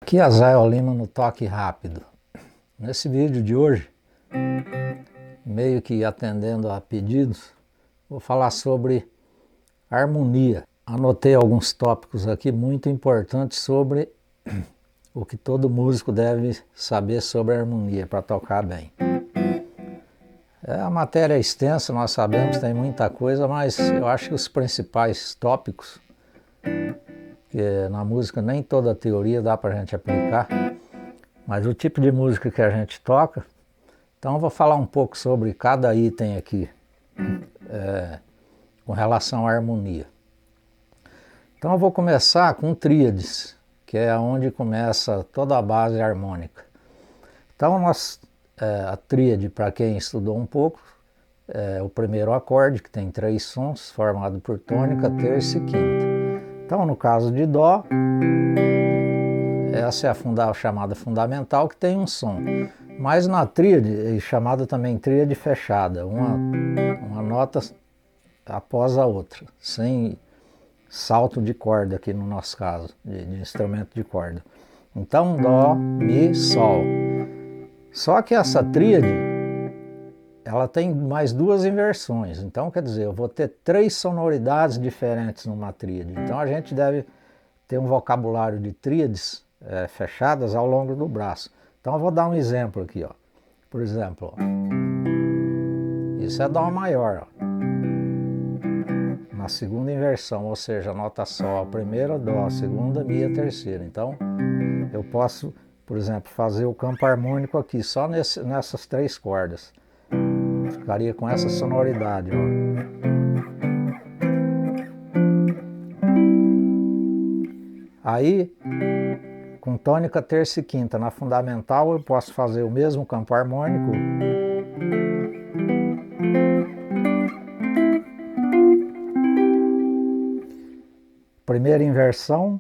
Aqui é Azael Lima no Toque Rápido. Nesse vídeo de hoje, meio que atendendo a pedidos, vou falar sobre harmonia. Anotei alguns tópicos aqui muito importantes sobre o que todo músico deve saber sobre harmonia para tocar bem. A matéria é extensa, nós sabemos, tem muita coisa, mas eu acho que os principais tópicos, que na música nem toda a teoria dá para a gente aplicar, mas o tipo de música que a gente toca. Então eu vou falar um pouco sobre cada item aqui, com relação à harmonia. Então eu vou começar com tríades, que é onde começa toda a base harmônica. Então a tríade, para quem estudou um pouco, é o primeiro acorde, que tem 3 sons, formado por tônica, terça e quinta. Então no caso de Dó, essa é a chamada fundamental, que tem um som. Mas na tríade, chamada também tríade fechada, uma nota após a outra, sem salto de corda aqui no nosso caso, de instrumento de corda. Então Dó, Mi, Sol. Só que essa tríade, ela tem mais 2 inversões. Então quer dizer, eu vou ter 3 sonoridades diferentes numa tríade. Então a gente deve ter um vocabulário de tríades fechadas ao longo do braço. Então eu vou dar um exemplo aqui, ó. Por exemplo, ó, isso é Dó maior, ó, na segunda inversão, ou seja, a nota Sol, a primeira Dó, a segunda Mi, a terceira. Então eu posso, por exemplo, fazer o campo harmônico aqui só nessas 3 cordas. Ficaria com essa sonoridade, ó. Aí, com tônica, terça e quinta na fundamental, eu posso fazer o mesmo campo harmônico. Primeira inversão.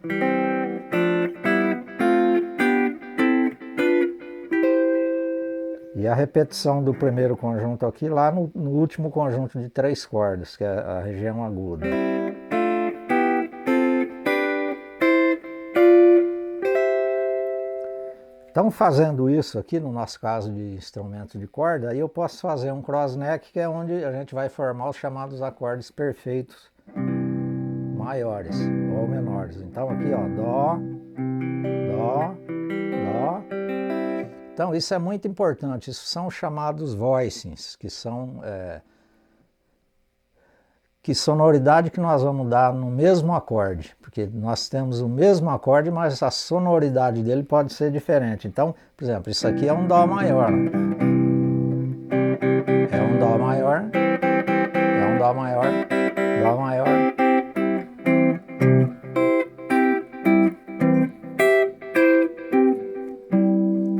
E a repetição do primeiro conjunto aqui lá no último conjunto de 3 cordas, que é a região aguda. Então, fazendo isso aqui, no nosso caso de instrumento de corda, aí eu posso fazer um crossneck, que é onde a gente vai formar os chamados acordes perfeitos maiores ou menores. Então aqui, ó, Dó, Dó, Dó. Então isso é muito importante, isso são chamados voicings, que são que sonoridade que nós vamos dar no mesmo acorde, porque nós temos o mesmo acorde, mas a sonoridade dele pode ser diferente. Então, por exemplo, isso aqui é um Dó maior, é um Dó maior, é um Dó maior, Dó maior.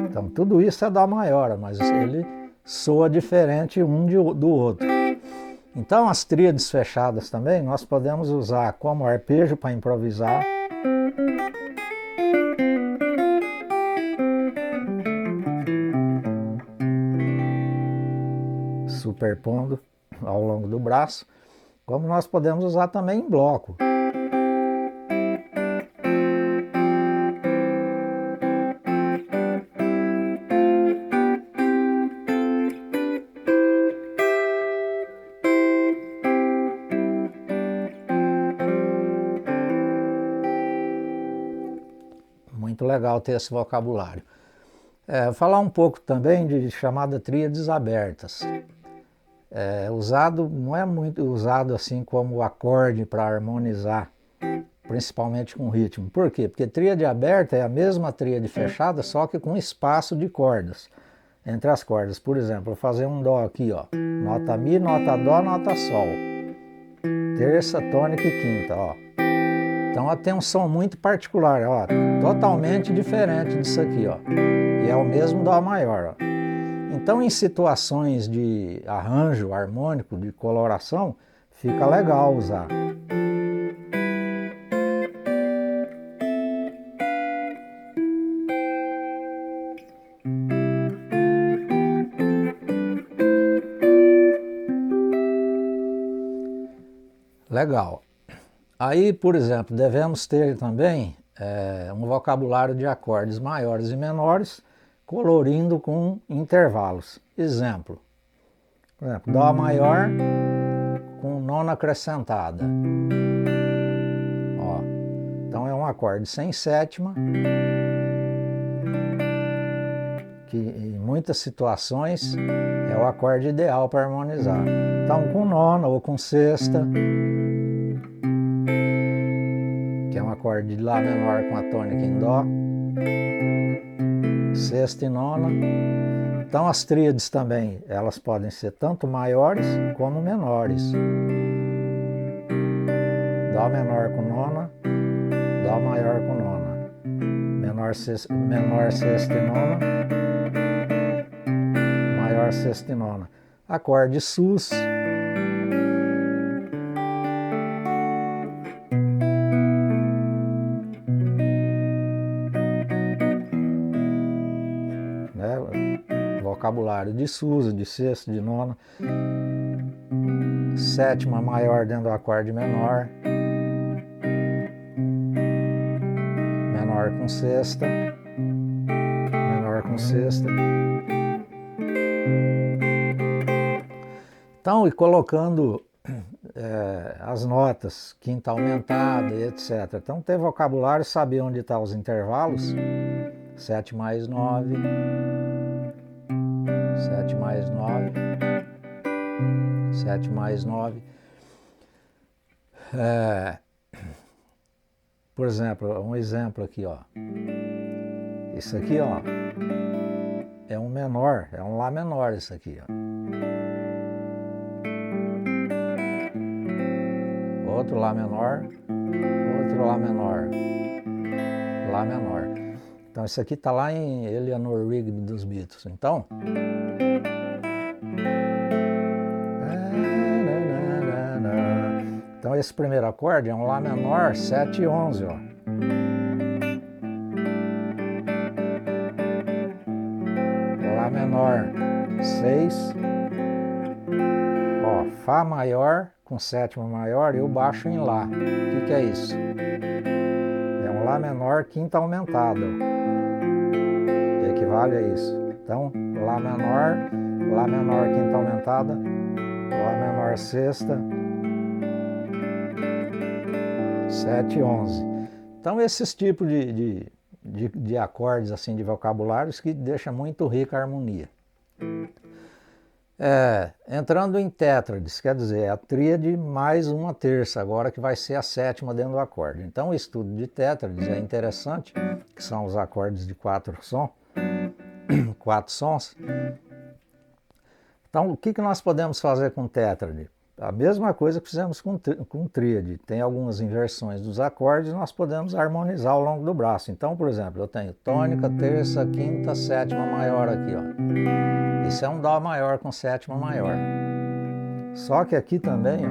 Então tudo isso é Dó maior, mas ele soa diferente um do outro. Então as tríades fechadas também nós podemos usar como arpejo para improvisar. Superpondo ao longo do braço, como nós podemos usar também em bloco. Muito legal ter esse vocabulário. Falar um pouco também de chamada tríades abertas. Não é muito usado assim como acorde para harmonizar, principalmente com ritmo. Por quê? Porque tríade aberta é a mesma tríade fechada, só que com espaço de cordas entre as cordas. Por exemplo, eu vou fazer um Dó aqui, ó, nota Mi, nota Dó, nota Sol, terça, tônica e quinta, ó. Então ela tem um som muito particular, ó, totalmente diferente disso aqui, ó. E é o mesmo Dó maior, ó. Então em situações de arranjo harmônico, de coloração, fica legal usar. Legal. Aí, por exemplo, devemos ter também um vocabulário de acordes maiores e menores, colorindo com intervalos. Exemplo, por exemplo, Dó maior com nona acrescentada. Ó, então é um acorde sem sétima, que em muitas situações é o acorde ideal para harmonizar. Então com nona ou com sexta, que é um acorde de Lá menor com a tônica em Dó, sexta e nona. Então as tríades também, elas podem ser tanto maiores como menores. Dó menor com nona, Dó maior com nona, menor sexta e nona, maior sexta e nona. Acorde sus, vocabulário de sus, de sexta, de nona, sétima maior dentro do acorde menor, menor com sexta, menor com sexta. Então, e colocando as notas, quinta aumentada, etc. Então, ter vocabulário, saber onde estão os intervalos, 7 mais 9, 7 mais 9, 7 mais 9. Por exemplo, um exemplo aqui, ó. Isso aqui, ó, é um menor, é um Lá menor isso aqui, ó. Outro Lá menor, outro Lá menor, Lá menor. Então isso aqui está lá em Eleanor Rigby dos Beatles. Então, esse primeiro acorde é um Lá menor 7 e 11, ó. Lá menor 6, ó, Fá maior com sétima maior e o baixo em Lá. O que é isso? É um Lá menor quinta aumentada, que equivale a isso. Então, Lá menor quinta aumentada, Lá menor sexta, 7 e 11. Então, esses tipos de acordes, assim, de vocabulários que deixa muito rica a harmonia. Entrando em tétrades, quer dizer, é a tríade mais uma terça, agora que vai ser a sétima dentro do acorde. Então, o estudo de tétrades é interessante, que são os acordes de 4 sons. Então, o que nós podemos fazer com tétrade? A mesma coisa que fizemos com tríade. Tem algumas inversões dos acordes, nós podemos harmonizar ao longo do braço. Então, por exemplo, eu tenho tônica, terça, quinta, sétima maior aqui, ó. Isso é um Dó maior com sétima maior. Só que aqui também,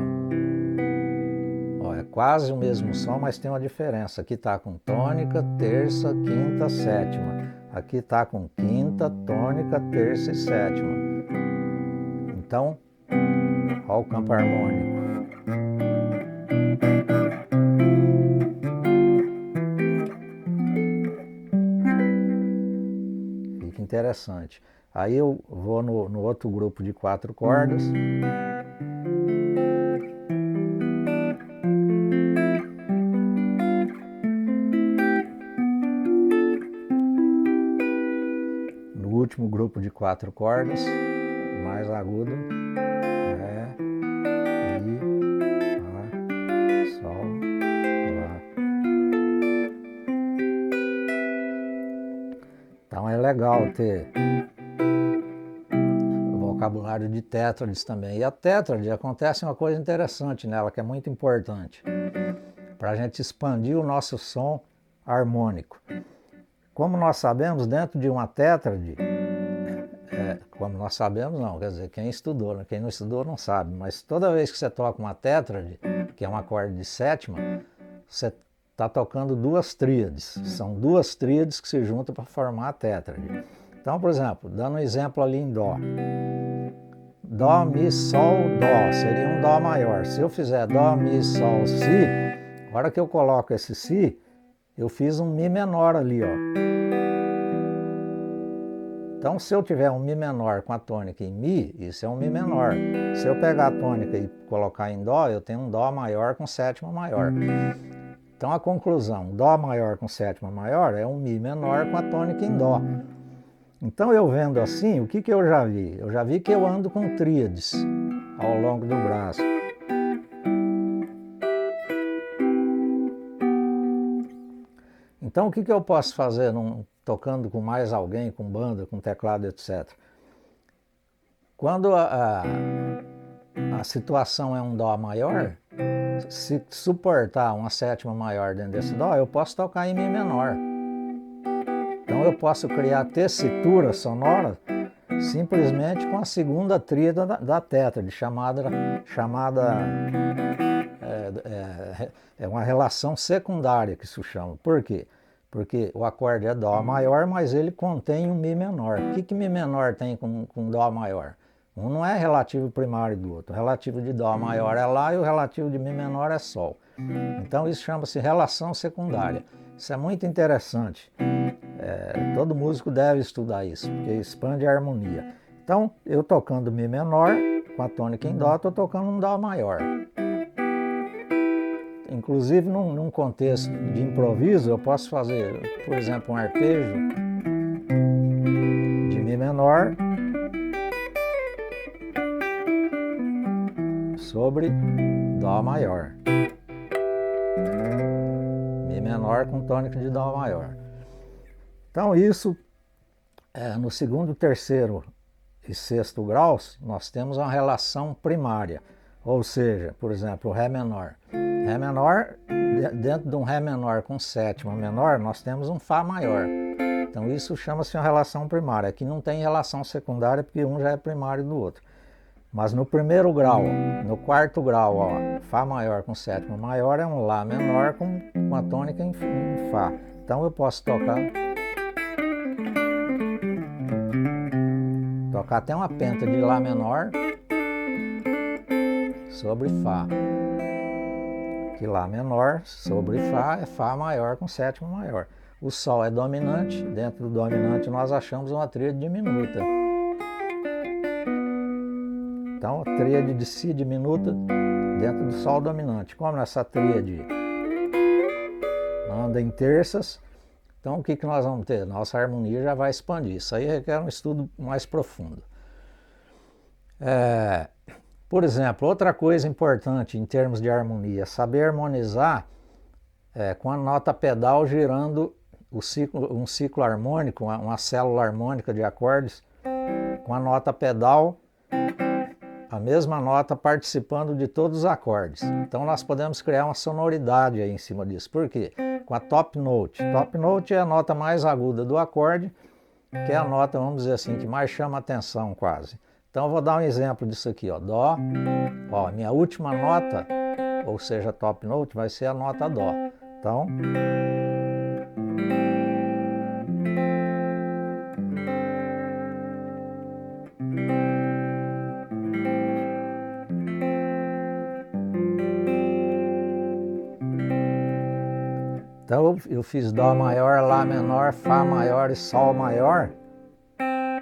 ó, é quase o mesmo som, mas tem uma diferença. Aqui está com tônica, terça, quinta, sétima. Aqui está com quinta, tônica, terça e sétima. Então, olha o campo harmônico. Fica interessante. Aí eu vou no outro grupo de 4 cordas. No último grupo de 4 cordas, mais agudo. Ré, Mi, Fá, Sol, Lá. Então é legal ter vocabulário de tétrades também. E a tétrade, acontece uma coisa interessante nela, que é muito importante, para a gente expandir o nosso som harmônico. Como nós sabemos, dentro de uma tétrade, como nós sabemos não, quer dizer, quem estudou, né? Quem não estudou não sabe, mas toda vez que você toca uma tétrade, que é um acorde de sétima, você está tocando duas tríades. São duas tríades que se juntam para formar a tétrade. Então, por exemplo, dando um exemplo ali em Dó. Dó, Mi, Sol, Dó, seria um Dó maior. Se eu fizer Dó, Mi, Sol, Si, na hora que eu coloco esse Si, eu fiz um Mi menor ali, ó. Então, se eu tiver um Mi menor com a tônica em Mi, isso é um Mi menor. Se eu pegar a tônica e colocar em Dó, eu tenho um Dó maior com sétima maior. Então, a conclusão, Dó maior com sétima maior é um Mi menor com a tônica em Dó. Então, eu vendo assim, o que eu já vi? Eu já vi que eu ando com tríades ao longo do braço. Então, o que eu posso fazer tocando com mais alguém, com banda, com teclado, etc. Quando a situação é um Dó maior, se suportar uma sétima maior dentro desse Dó, eu posso tocar em Mi menor. Então eu posso criar tessitura sonora simplesmente com a segunda tríade da tétrade, chamada é uma relação secundária que isso chama. Por quê? Porque o acorde é Dó maior, mas ele contém um Mi menor. O que Mi menor tem com Dó maior? Um não é relativo primário do outro. O relativo de Dó maior é Lá e o relativo de Mi menor é Sol. Então isso chama-se relação secundária. Isso é muito interessante. Todo músico deve estudar isso, porque expande a harmonia. Então, eu tocando Mi menor, com a tônica em Dó, estou tocando um Dó maior. Inclusive, num contexto de improviso, eu posso fazer, por exemplo, um arpejo de Mi menor sobre Dó maior. Mi menor com tônica de Dó maior. Então, isso, no segundo, terceiro e sexto graus, nós temos uma relação primária. Ou seja, por exemplo, o Ré menor. Ré menor, dentro de um Ré menor com sétima menor, nós temos um Fá maior. Então isso chama-se uma relação primária. Aqui não tem relação secundária porque um já é primário do outro. Mas no primeiro grau, no quarto grau, ó, Fá maior com sétima maior é um Lá menor com a tônica em Fá. Então eu posso tocar até uma penta de Lá menor sobre Fá. Que Lá menor sobre Fá é Fá maior com sétima maior. O Sol é dominante, dentro do dominante nós achamos uma tríade diminuta. Então, a tríade de Si diminuta dentro do Sol dominante. Como essa tríade anda em terças, então o que nós vamos ter? Nossa harmonia já vai expandir. Isso aí requer um estudo mais profundo. Por exemplo, outra coisa importante em termos de harmonia, saber harmonizar com a nota pedal girando um ciclo harmônico, uma célula harmônica de acordes, com a nota pedal, a mesma nota participando de todos os acordes. Então nós podemos criar uma sonoridade aí em cima disso. Por quê? Com a top note. Top note é a nota mais aguda do acorde, que é a nota, vamos dizer assim, que mais chama atenção quase. Então eu vou dar um exemplo disso aqui, ó, Dó. Ó, minha última nota, ou seja, top note, vai ser a nota Dó. Então, eu fiz Dó maior, Lá menor, Fá maior e Sol maior,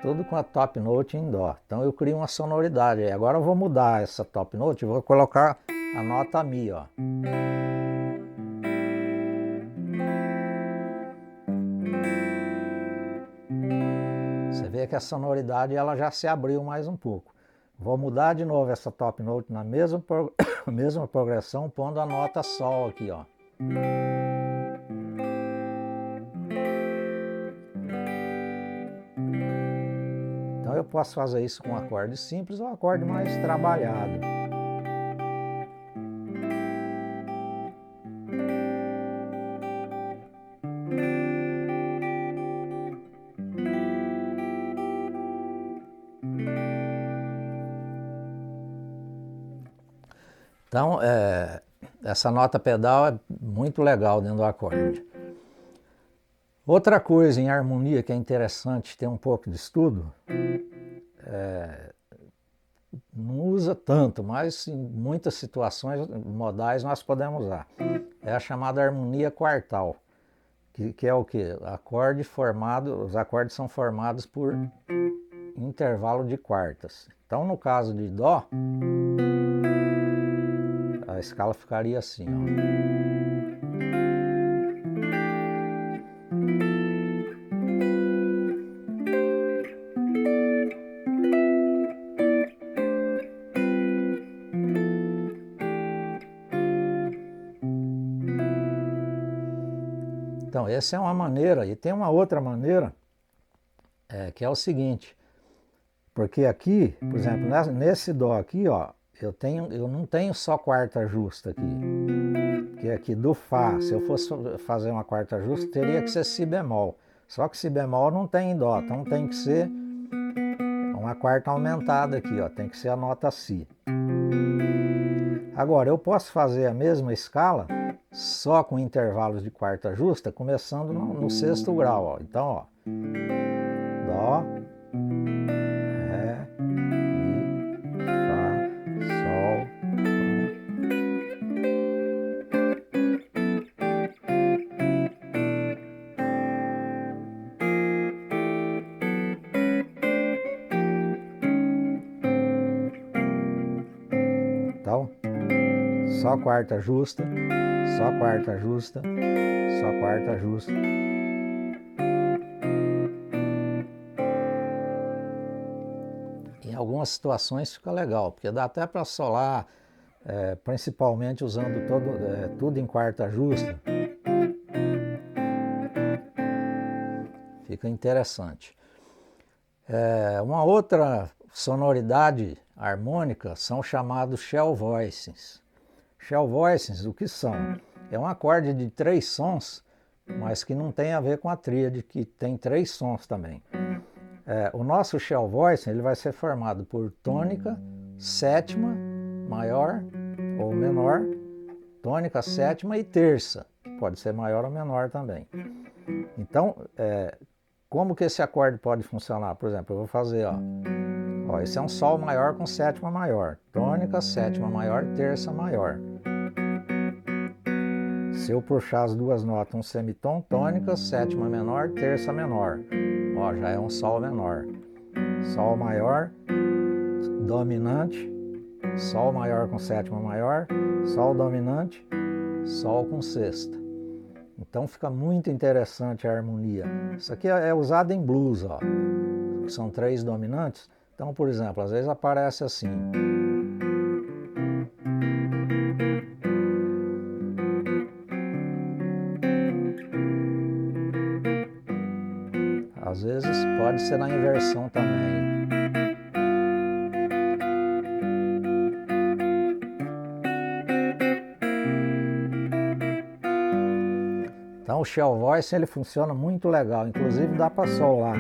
tudo com a top note em Dó. Então eu crio uma sonoridade. Agora eu vou mudar essa top note e vou colocar a nota Mi, ó. Você vê que a sonoridade ela já se abriu mais um pouco. Vou mudar de novo essa top note na mesma progressão, pondo a nota Sol aqui, ó. Então eu posso fazer isso com um acorde simples ou um acorde mais trabalhado. Então, essa nota pedal é muito legal dentro do acorde. Outra coisa em harmonia que é interessante ter um pouco de estudo, não usa tanto, mas em muitas situações modais nós podemos usar. É a chamada harmonia quartal. que é o quê? Acorde formado, os acordes são formados por intervalo de quartas. Então, no caso de Dó, a escala ficaria assim, ó. Então, essa é uma maneira, e tem uma outra maneira, que é o seguinte, porque aqui, por exemplo, nesse Dó aqui, ó, eu não tenho só quarta justa aqui, porque aqui do Fá, se eu fosse fazer uma quarta justa, teria que ser Si bemol, só que Si bemol não tem em Dó, então tem que ser uma quarta aumentada aqui, ó, tem que ser a nota Si. Agora, eu posso fazer a mesma escala só com intervalos de quarta justa, começando no sexto grau, ó. Então, ó, Dó, Ré, Mi, Fá, Sol, então, só quarta justa, só quarta justa, só quarta justa. Em algumas situações fica legal, porque dá até para solar, principalmente usando tudo em quarta justa. Fica interessante. Uma outra sonoridade harmônica são chamados shell voicings. Shell voicings, o que são? É um acorde de 3 sons, mas que não tem a ver com a tríade, que tem 3 sons também. O nosso shell voicing ele vai ser formado por tônica, sétima, maior ou menor, tônica, sétima e terça, que pode ser maior ou menor também. Então, como que esse acorde pode funcionar? Por exemplo, eu vou fazer, ó, esse é um Sol maior com sétima maior, tônica, sétima maior, terça maior. Se eu puxar as duas notas, um semitom, tônica, sétima menor, terça menor, ó, já é um Sol menor. Sol maior, dominante, Sol maior com sétima maior, Sol dominante, Sol com sexta. Então fica muito interessante a harmonia. Isso aqui é usado em blues, ó, que são 3 dominantes. Então, por exemplo, às vezes aparece assim. Às vezes pode ser na inversão também. Então o shell voice ele funciona muito legal, inclusive dá para solar.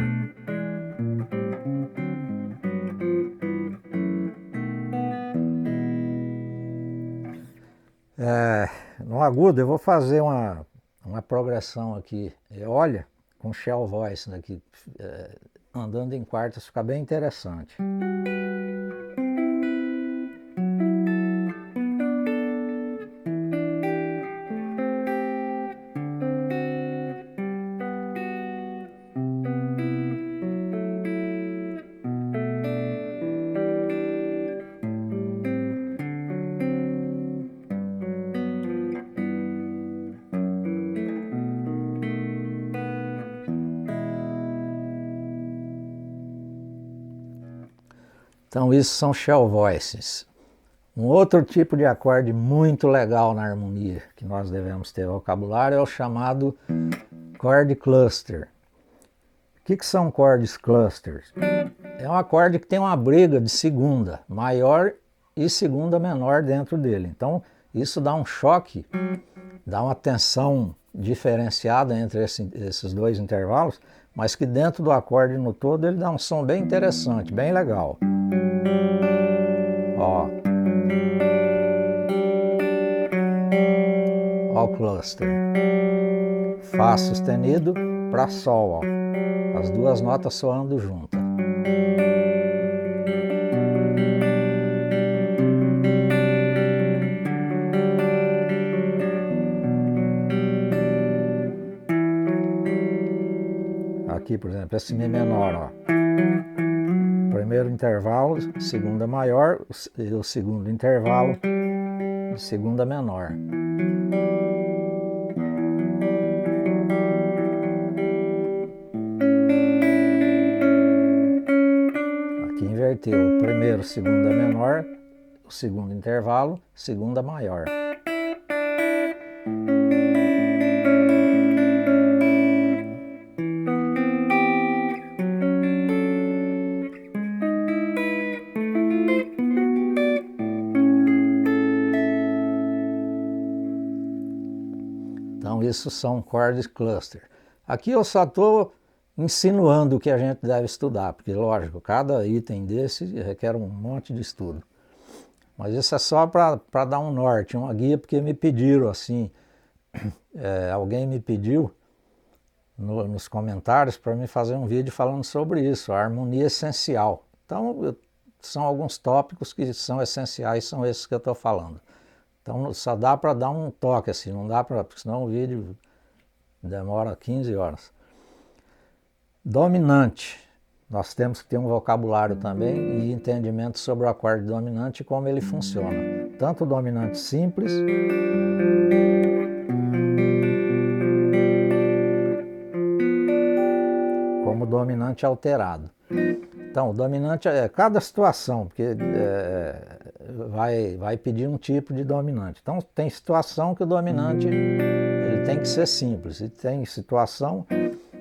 No agudo eu vou fazer uma progressão aqui, olha, com shell voice aqui, andando em quartas, fica bem interessante. Então isso são shell voices. Um outro tipo de acorde muito legal na harmonia que nós devemos ter vocabulário é o chamado chord cluster. O que são chords clusters? É um acorde que tem uma briga de segunda maior e segunda menor dentro dele. Então isso dá um choque, dá uma tensão diferenciada entre esses dois intervalos, mas que dentro do acorde no todo ele dá um som bem interessante, bem legal. Ó o cluster. Fá sustenido para Sol, ó. As duas notas soando juntas. aqui, por exemplo, esse Mi menor, ó. Primeiro intervalo, segunda maior, e o segundo intervalo, segunda menor. Aqui inverteu, primeiro, segunda menor, o segundo intervalo, segunda maior. Então isso são chord cluster. Aqui eu só estou insinuando o que a gente deve estudar, porque lógico, cada item desse requer um monte de estudo. Mas isso é só para dar um norte, uma guia, porque me pediram assim, alguém me pediu nos comentários para me fazer um vídeo falando sobre isso, a harmonia essencial. Então são alguns tópicos que são essenciais, são esses que eu estou falando. Então só dá para dar um toque assim, não dá para, porque senão o vídeo demora 15 horas. Dominante. Nós temos que ter um vocabulário também e entendimento sobre o acorde dominante e como ele funciona. Tanto o dominante simples, como o dominante alterado. Então, o dominante é cada situação, porque vai pedir um tipo de dominante. Então, tem situação que o dominante ele tem que ser simples. E tem situação,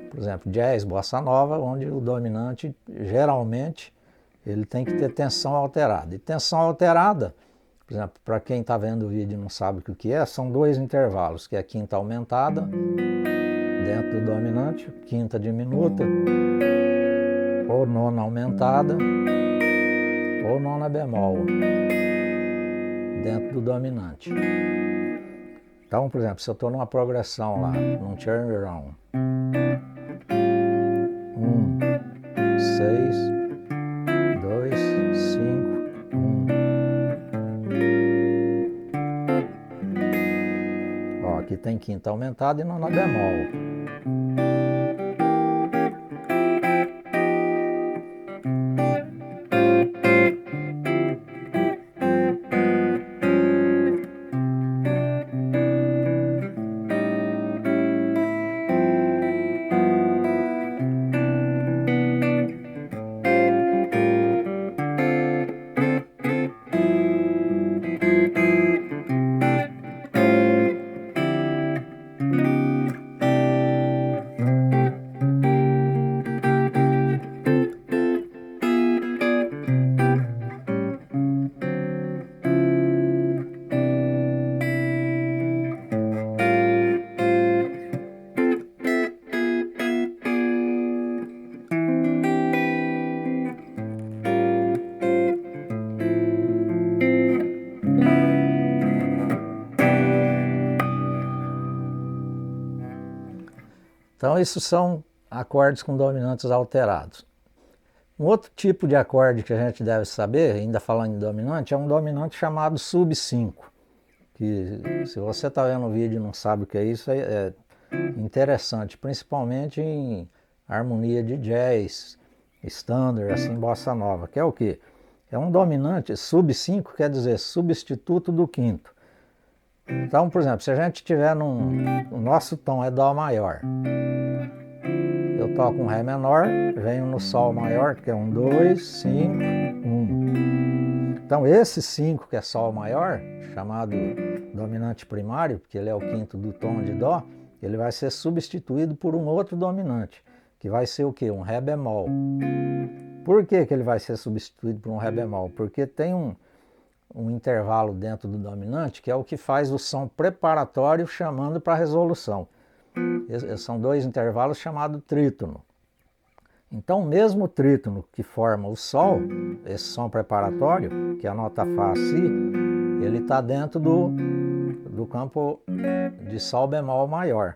por exemplo, jazz, bossa nova, onde o dominante, geralmente, ele tem que ter tensão alterada. E tensão alterada, por exemplo, para quem está vendo o vídeo e não sabe o que é, são dois intervalos, que é a quinta aumentada, dentro do dominante, quinta diminuta, ou nona aumentada, ou nona bemol, dentro do dominante. Então, por exemplo, se eu estou numa progressão lá, num turnaround, 1, 6, 2, 5, 1. Ó, aqui tem quinta aumentada e nona bemol. Então, isso são acordes com dominantes alterados. Um outro tipo de acorde que a gente deve saber, ainda falando em dominante, é um dominante chamado sub 5. Que se você está vendo o vídeo e não sabe o que é isso, é interessante, principalmente em harmonia de jazz, standard, assim, bossa nova, que é o quê? É um dominante, sub 5 quer dizer substituto do quinto. Então, por exemplo, se a gente tiver o nosso tom é Dó maior, eu toco um Ré menor, venho no Sol maior, que é 1, 2, 5, 1. Então esse 5 que é Sol maior, chamado dominante primário, porque ele é o quinto do tom de Dó, ele vai ser substituído por um outro dominante, que vai ser o quê? Um Ré bemol. Por que ele vai ser substituído por um Ré bemol? Porque tem um intervalo dentro do dominante que é o que faz o som preparatório chamando para a resolução. São dois intervalos chamados trítono. Então, mesmo o trítono que forma o Sol, esse som preparatório, que é a nota Fá, Si, ele está dentro do campo de Sol bemol maior.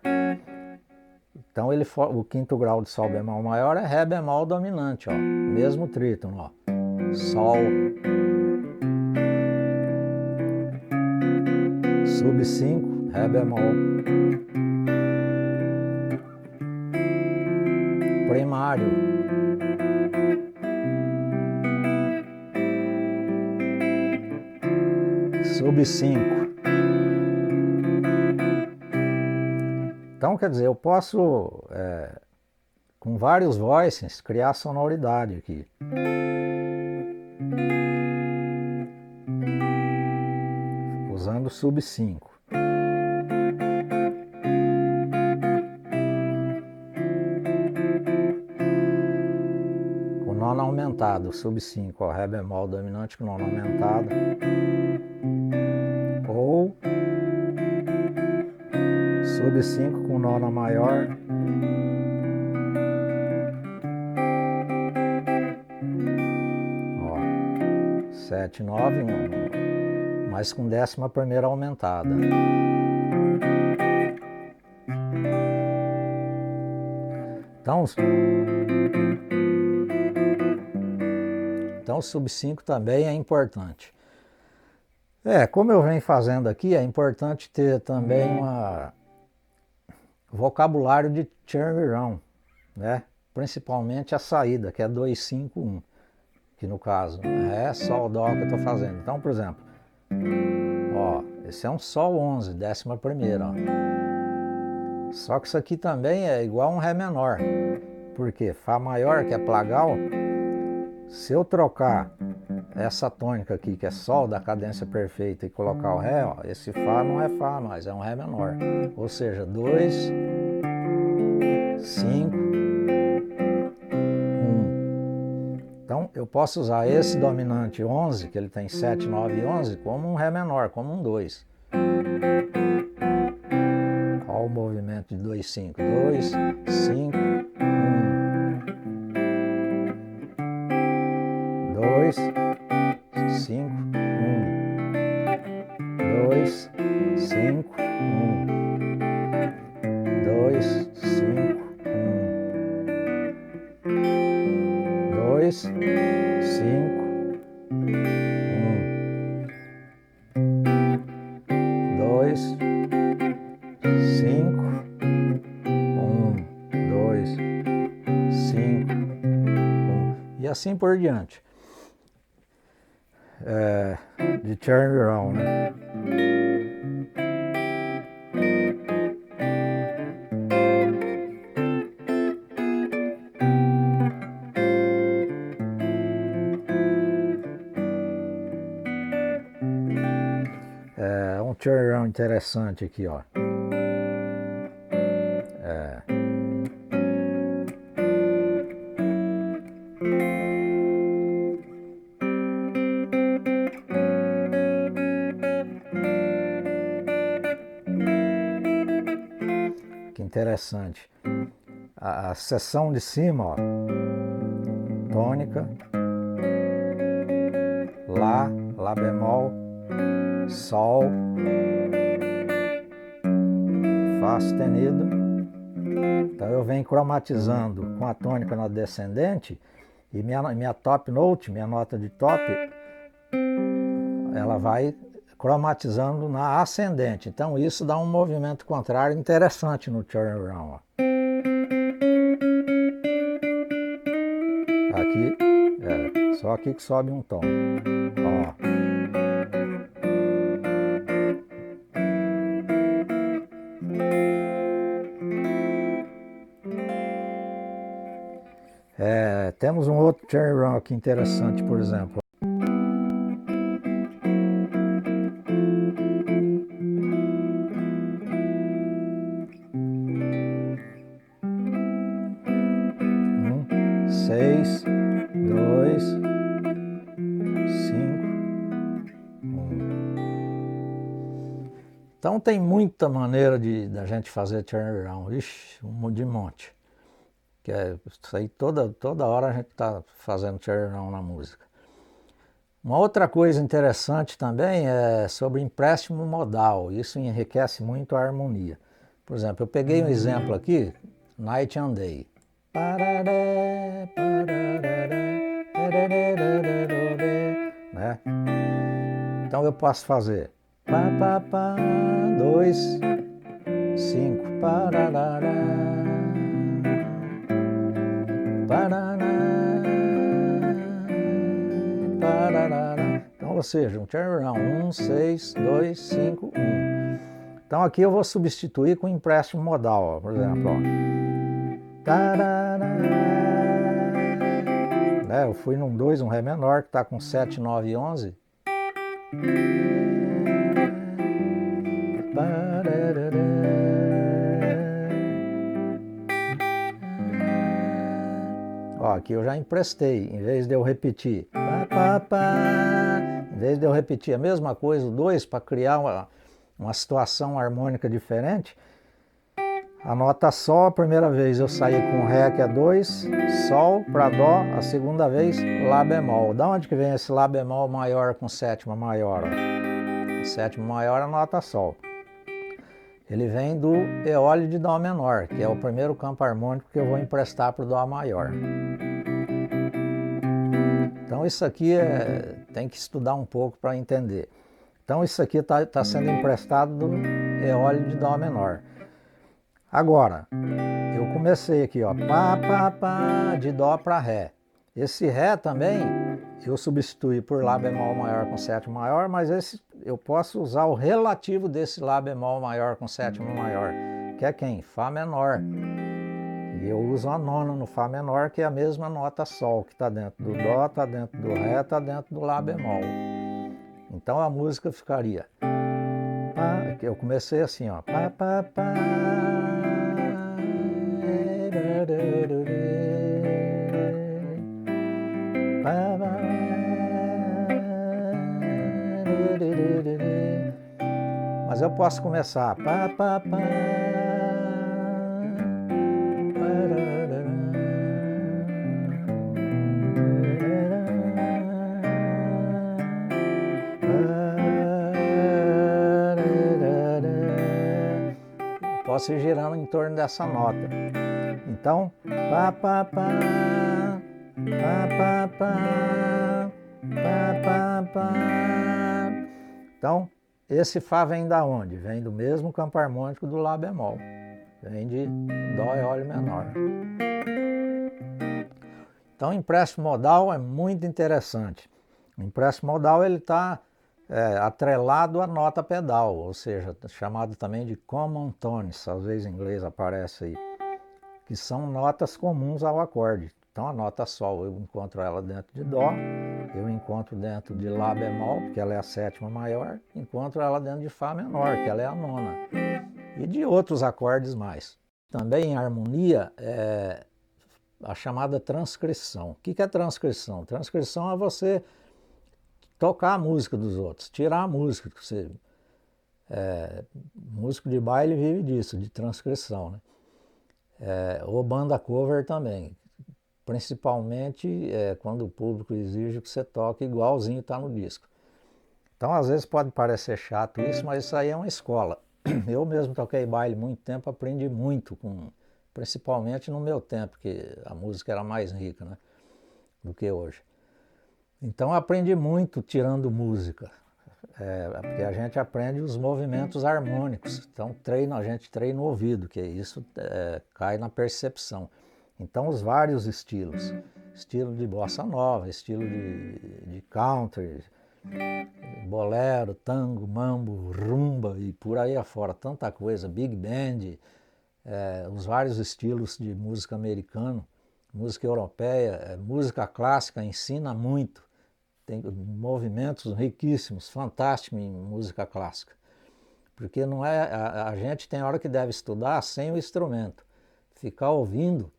Então, o quinto grau de Sol bemol maior é Ré bemol dominante, ó, mesmo trítono, ó. Sol, sub 5, Ré bemol. primário. Sub 5. Então, quer dizer, eu posso, com vários voicings, criar sonoridade aqui. Usando sub 5. Com nono aumentado, sub 5, ó, Ré bemol dominante com nono aumentado. Ou sub 5 com nona maior. Ó, 7, 9, mas com 11ª aumentada. Então o sub 5 também é importante. Como eu venho fazendo aqui, é importante ter também um vocabulário de turnaround, né? Principalmente a saída, que é 2, 5, 1, que no caso é Sol, Dó que eu estou fazendo. Então, por exemplo, ó, esse é um Sol 11, 11ª, ó. Só que isso aqui também é igual a um Ré menor, porque Fá maior, que é plagal, se eu trocar essa tônica aqui, que é Sol da cadência perfeita, e colocar o Ré, ó, esse Fá não é Fá mais, é um Ré menor. Ou seja, 2, 5, 1. Então eu posso usar esse dominante 11, que ele tem 7, 9 e 11, como um Ré menor, como um 2. Olha o movimento de 2, 5. 2, 5, 1. 2, 5, 1. 2, 5, 1. 2, 5, 1. 2, 5, 1. 2, 5, 1. 2, 5, 1. E assim por diante. De turnaround, né? Um turnaround interessante aqui, ó. Que interessante. A seção de cima, ó, tônica, Lá, Lá bemol, Sol, Fá sustenido. Então eu venho cromatizando com a tônica na descendente e minha top note, minha nota de top, ela vai cromatizando na ascendente. Então isso dá um movimento contrário interessante no turnaround, ó. Aqui, só aqui que sobe um tom. Ó. Temos um outro turnaround aqui interessante, por exemplo. Seis, 2, 5, 1. Então tem muita maneira da gente fazer turnaround, ixi, de monte. Isso aí toda hora a gente está fazendo turnaround na música. Uma outra coisa interessante também é sobre empréstimo modal, isso enriquece muito a harmonia. Por exemplo, eu peguei um exemplo aqui, Night and Day. Né? Então eu posso fazer 2, 5, Então, ou seja, um turnaround, 1, 6, 2, 5, 1. Então aqui eu vou substituir com empréstimo modal, ó, por exemplo. Ó. Né, eu fui num 2, um Ré menor, que está com 7, 9 e 11. Ó, aqui eu já emprestei, em vez de eu repetir. Em vez de eu repetir a mesma coisa, o 2, para criar uma situação harmônica diferente, a nota Sol, a primeira vez eu saí com Ré, que é 2, Sol para Dó, a segunda vez Lá bemol. Da onde que vem esse Lá bemol maior com sétima maior? Ó? A sétima maior é a nota Sol. Ele vem do eole de Dó menor, que é o primeiro campo harmônico que eu vou emprestar para o Dó maior. Então isso aqui tem que estudar um pouco para entender. Então isso aqui está sendo emprestado do eole de Dó menor. Agora, eu comecei aqui, ó, pá, pá, pá, de Dó para Ré. Esse Ré também eu substituí por Lá bemol maior com sétima maior, mas eu posso usar o relativo desse Lá bemol maior com sétima maior, que é quem? Fá menor. E eu uso a nona no Fá menor, que é a mesma nota Sol, que está dentro do Dó, está dentro do Ré, está dentro do Lá bemol. Então a música ficaria... Eu comecei assim, ó. Pá, pá, pá. Mas eu posso começar. Pá, pá, pá. Posso ir girando em torno dessa nota. Então, pá, pá, pá, pá, pá, pá, pá, pá, pá. Então, esse Fá vem da onde? Vem do mesmo campo harmônico do Lá bemol. Vem de Dó eole menor. Então, o empréstimo modal é muito interessante. O empréstimo modal ele está atrelado à nota pedal, ou seja, chamado também de common tones, às vezes em inglês aparece aí, que são notas comuns ao acorde. Então a nota Sol, eu encontro ela dentro de Dó, eu encontro dentro de Lá bemol, porque ela é a sétima maior, encontro ela dentro de Fá menor, que ela é a nona, e de outros acordes mais. Também em harmonia, a chamada transcrição. O que é transcrição? Transcrição é você tocar a música dos outros, tirar a música. Músico de baile vive disso, de transcrição, né? Ou banda cover também, principalmente quando o público exige que você toque igualzinho está no disco. Então às vezes pode parecer chato isso, mas isso aí é uma escola. Eu mesmo toquei baile muito tempo, aprendi muito, principalmente no meu tempo, que a música era mais rica, né, do que hoje. Então eu aprendi muito tirando música, porque a gente aprende os movimentos harmônicos. Então a gente treina o ouvido, que isso cai na percepção. Então os vários estilos, estilo de bossa nova, estilo de country, bolero, tango, mambo, rumba e por aí afora, tanta coisa, big band, os vários estilos de música americana, música europeia, música clássica ensina muito. Tem movimentos riquíssimos, fantásticos em música clássica. Porque não é a gente tem hora que deve estudar sem o instrumento. Ficar ouvindo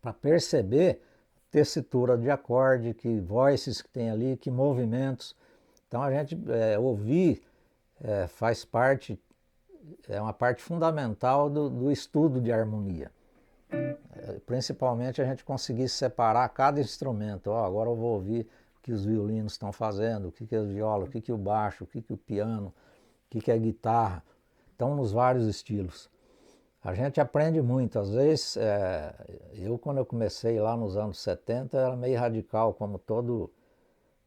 para perceber tessitura de acorde, que voices que tem ali, que movimentos. Então a gente ouvir faz parte, é uma parte fundamental do estudo de harmonia. Principalmente a gente conseguir separar cada instrumento. Agora eu vou ouvir que os violinos estão fazendo, o que é a viola, o que é o baixo, o que é o piano, o que é a guitarra. Então, nos vários estilos. A gente aprende muito. Às vezes, quando eu comecei lá nos anos 70, era meio radical, como todo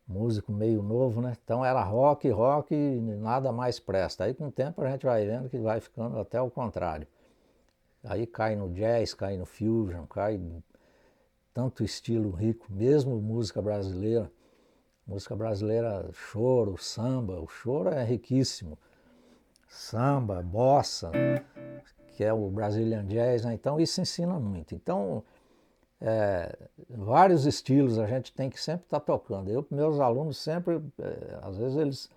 músico meio novo, né? Então era rock e nada mais presta. Aí com o tempo a gente vai vendo que vai ficando até o contrário. Aí cai no jazz, cai no fusion, cai tanto estilo rico, mesmo música brasileira. Música brasileira, choro, samba, o choro é riquíssimo. Samba, bossa, que é o Brazilian Jazz, né? Então isso ensina muito. Então, vários estilos a gente tem que sempre estar tocando. Eu, meus alunos sempre, às vezes eles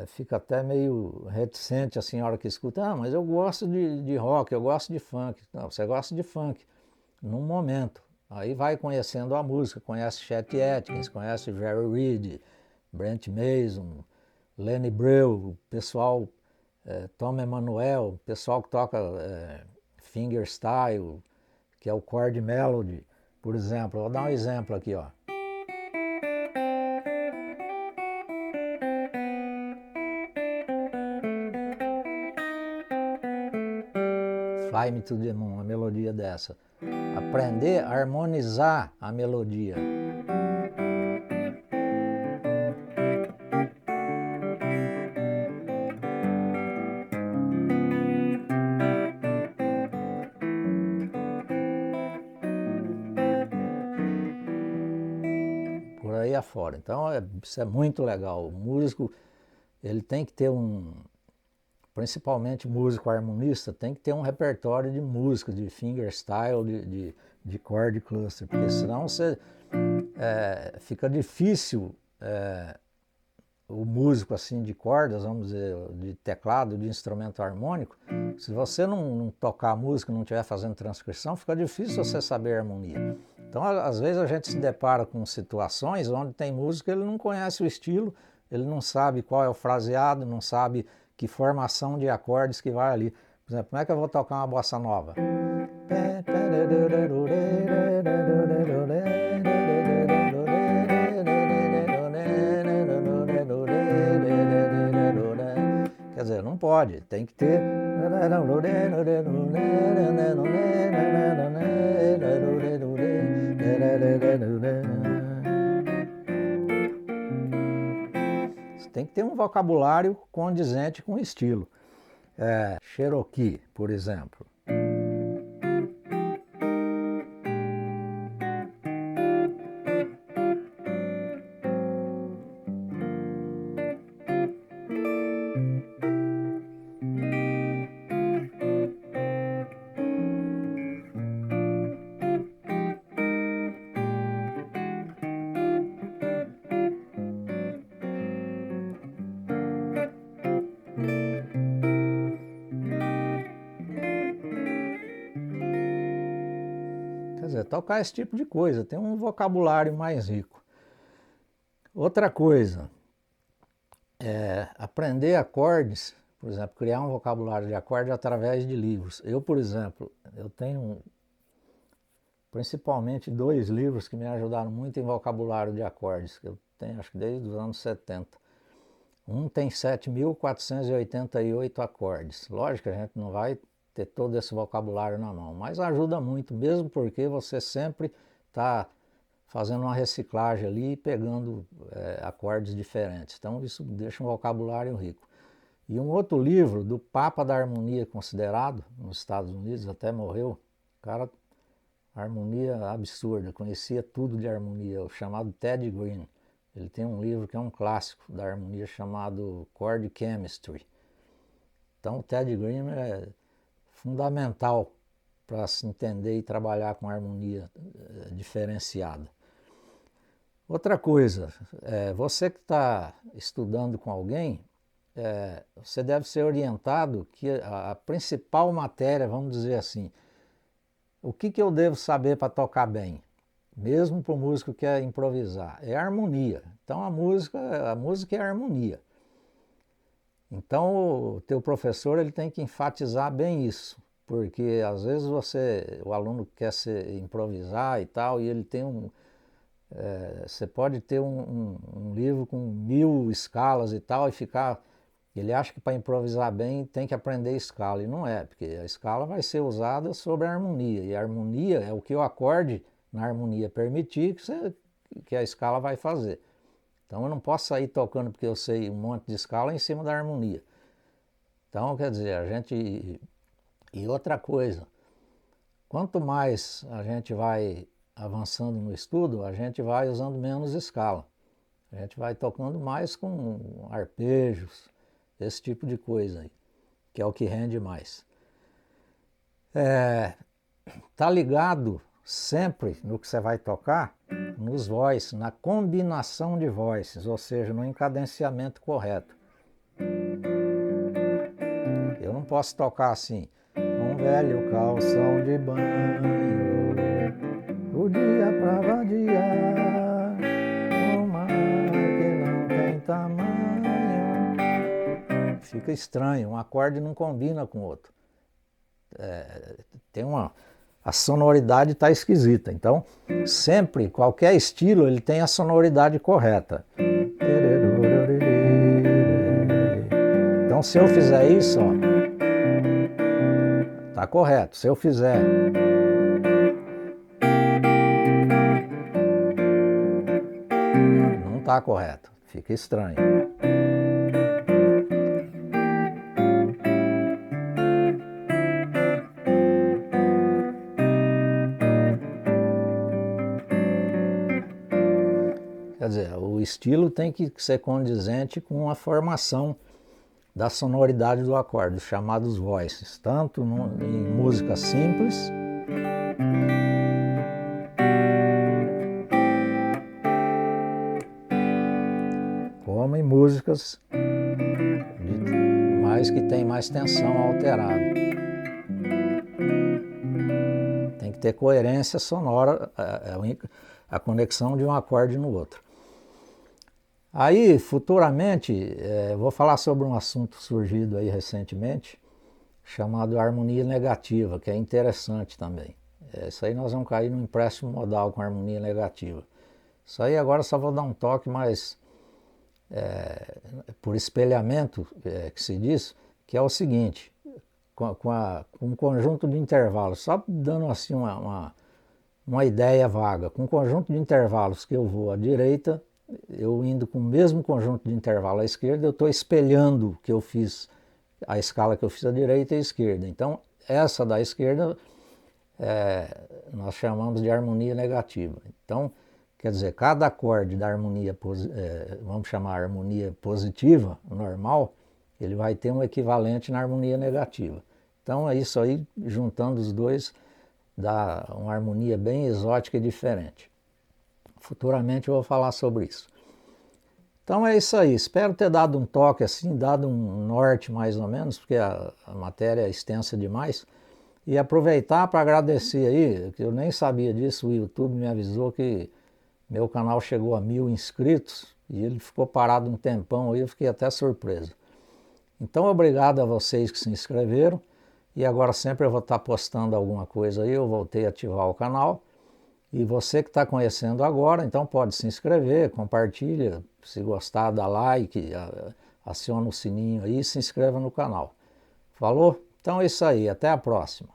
ficam até meio reticentes assim, a hora que escutam, mas eu gosto de rock, eu gosto de funk. Não, você gosta de funk, num momento. Aí vai conhecendo a música, conhece Chet Atkins, conhece Jerry Reed, Brent Mason, Lenny Breau, pessoal, Tom Emanuel, pessoal que toca fingerstyle, que é o chord melody, por exemplo. Vou dar um exemplo aqui, ó. Fly Me to the Moon, uma melodia dessa. Aprender a harmonizar a melodia. Por aí afora. Então, isso é muito legal. O músico, ele tem que ter principalmente músico harmonista, tem que ter um repertório de música, de fingerstyle, de chord cluster, porque senão fica difícil o músico assim de cordas, vamos dizer, de teclado, de instrumento harmônico. Se você não tocar a música, não estiver fazendo transcrição, fica difícil você saber a harmonia. Então, às vezes a gente se depara com situações onde tem músico que ele não conhece o estilo, ele não sabe qual é o fraseado, não sabe que formação de acordes que vai ali. Por exemplo, como é que eu vou tocar uma bossa nova? Quer dizer, não pode, tem que ter. Você tem que ter um vocabulário condizente com o estilo. Cherokee, por exemplo. Quer dizer, tocar esse tipo de coisa, tem um vocabulário mais rico. Outra coisa, aprender acordes, por exemplo, criar um vocabulário de acordes através de livros. Eu, por exemplo, eu tenho principalmente 2 livros que me ajudaram muito em vocabulário de acordes, que eu tenho acho que desde os anos 70. Um tem 7.488 acordes. Lógico que a gente não vai ter todo esse vocabulário na mão, mas ajuda muito, mesmo porque você sempre está fazendo uma reciclagem ali e pegando acordes diferentes. Então isso deixa um vocabulário rico. E um outro livro do Papa da Harmonia considerado, nos Estados Unidos, até morreu, o cara, harmonia absurda, conhecia tudo de harmonia, o chamado Ted Green. Ele tem um livro que é um clássico da harmonia chamado Chord Chemistry. Então o Ted Green é fundamental para se entender e trabalhar com harmonia diferenciada. Outra coisa, você que está estudando com alguém, você deve ser orientado que a principal matéria, vamos dizer assim, o que eu devo saber para tocar bem? Mesmo para o músico que quer improvisar, é harmonia. Então a música é harmonia. Então o teu professor ele tem que enfatizar bem isso, porque às vezes o aluno quer improvisar e tal, e ele tem você pode ter um livro com 1000 escalas e tal, ele acha que para improvisar bem tem que aprender escala, e não é, porque a escala vai ser usada sobre a harmonia, e a harmonia é o que o acorde na harmonia permitir que a escala vai fazer. Então eu não posso sair tocando porque eu sei um monte de escala em cima da harmonia. Então, quer dizer, E outra coisa, quanto mais a gente vai avançando no estudo, a gente vai usando menos escala. A gente vai tocando mais com arpejos, esse tipo de coisa aí, que é o que rende mais. Tá ligado sempre no que você vai tocar, nos voices, na combinação de voices, ou seja, no encadenciamento correto. Eu não posso tocar assim, um velho calção de banho, o dia pra vadiar, o mar que não tem tamanho. Fica estranho, um acorde não combina com o outro. A sonoridade está esquisita. Então, sempre, qualquer estilo, ele tem a sonoridade correta. Então, se eu fizer isso, ó, tá correto. Se eu fizer não tá correto, fica estranho. Quer dizer, o estilo tem que ser condizente com a formação da sonoridade do acorde, os chamados voices, tanto em música simples, como em músicas que tem mais tensão alterada. Tem que ter coerência sonora, a conexão de um acorde no outro. Aí, futuramente, vou falar sobre um assunto surgido aí recentemente, chamado harmonia negativa, que é interessante também. Isso aí nós vamos cair num empréstimo modal com harmonia negativa. Isso aí agora só vou dar um toque mais por espelhamento, que se diz, que é o seguinte, com um conjunto de intervalos, só dando assim uma ideia vaga, com um conjunto de intervalos que eu vou à direita, eu indo com o mesmo conjunto de intervalo à esquerda, eu estou espelhando o que eu fiz, a escala que eu fiz à direita e à esquerda. Então, essa da esquerda nós chamamos de harmonia negativa. Então, quer dizer, cada acorde da harmonia, vamos chamar harmonia positiva, normal, ele vai ter um equivalente na harmonia negativa. Então é isso aí, juntando os dois, dá uma harmonia bem exótica e diferente. Futuramente eu vou falar sobre isso. Então é isso aí, espero ter dado um toque assim, dado um norte mais ou menos, porque a matéria é extensa demais. E aproveitar para agradecer aí, que eu nem sabia disso, o YouTube me avisou que meu canal chegou a 1000 inscritos e ele ficou parado um tempão aí, eu fiquei até surpreso. Então obrigado a vocês que se inscreveram e agora sempre eu vou estar postando alguma coisa aí, eu voltei a ativar o canal. E você que está conhecendo agora, então pode se inscrever, compartilha, se gostar dá like, aciona o sininho aí e se inscreva no canal. Falou? Então é isso aí, até a próxima.